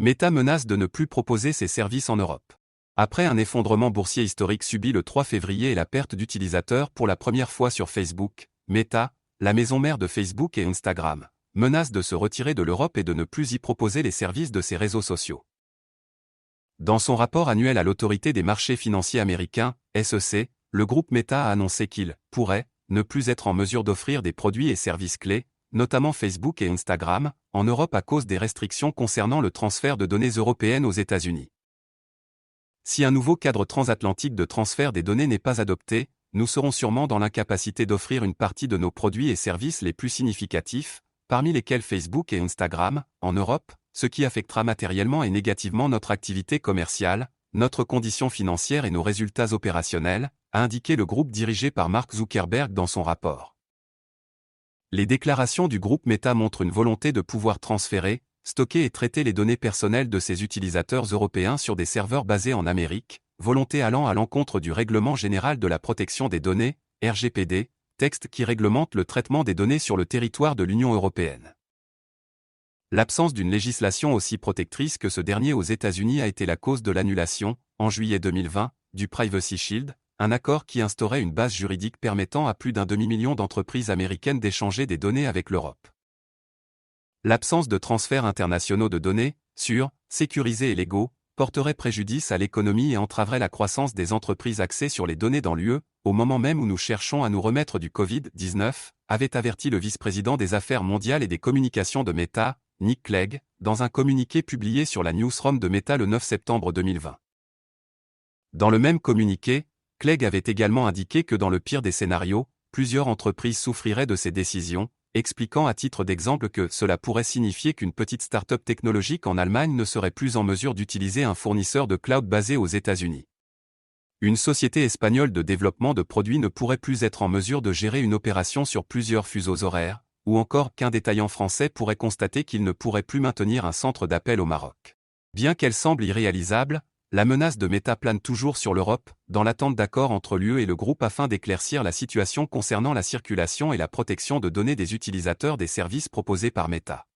Meta menace de ne plus proposer ses services en Europe. Après un effondrement boursier historique subi le 3 février et la perte d'utilisateurs pour la première fois sur Facebook, Meta, la maison mère de Facebook et Instagram, menace de se retirer de l'Europe et de ne plus y proposer les services de ses réseaux sociaux. Dans son rapport annuel à l'autorité des marchés financiers américains, SEC, le groupe Meta a annoncé qu'il pourrait ne plus être en mesure d'offrir des produits et services clés, notamment Facebook et Instagram, en Europe à cause des restrictions concernant le transfert de données européennes aux États-Unis. Si un nouveau cadre transatlantique de transfert des données n'est pas adopté, nous serons sûrement dans l'incapacité d'offrir une partie de nos produits et services les plus significatifs, parmi lesquels Facebook et Instagram, en Europe, ce qui affectera matériellement et négativement notre activité commerciale, notre condition financière et nos résultats opérationnels, a indiqué le groupe dirigé par Mark Zuckerberg dans son rapport. Les déclarations du groupe Meta montrent une volonté de pouvoir transférer, stocker et traiter les données personnelles de ses utilisateurs européens sur des serveurs basés en Amérique, volonté allant à l'encontre du Règlement général de la protection des données, RGPD, texte qui réglemente le traitement des données sur le territoire de l'Union européenne. L'absence d'une législation aussi protectrice que ce dernier aux États-Unis a été la cause de l'annulation, en juillet 2020, du Privacy Shield, un accord qui instaurait une base juridique permettant à plus d'un demi-million d'entreprises américaines d'échanger des données avec l'Europe. L'absence de transferts internationaux de données, sûrs, sécurisés et légaux, porterait préjudice à l'économie et entraverait la croissance des entreprises axées sur les données dans l'UE, au moment même où nous cherchons à nous remettre du Covid-19, avait averti le vice-président des Affaires mondiales et des communications de Meta, Nick Clegg, dans un communiqué publié sur la newsroom de Meta le 9 septembre 2020. Dans le même communiqué, Clegg avait également indiqué que dans le pire des scénarios, plusieurs entreprises souffriraient de ces décisions, expliquant à titre d'exemple que cela pourrait signifier qu'une petite start-up technologique en Allemagne ne serait plus en mesure d'utiliser un fournisseur de cloud basé aux États-Unis. Une société espagnole de développement de produits ne pourrait plus être en mesure de gérer une opération sur plusieurs fuseaux horaires, ou encore qu'un détaillant français pourrait constater qu'il ne pourrait plus maintenir un centre d'appel au Maroc. Bien qu'elle semble irréalisable, la menace de Meta plane toujours sur l'Europe, dans l'attente d'accords entre l'UE et le groupe afin d'éclaircir la situation concernant la circulation et la protection de données des utilisateurs des services proposés par Meta.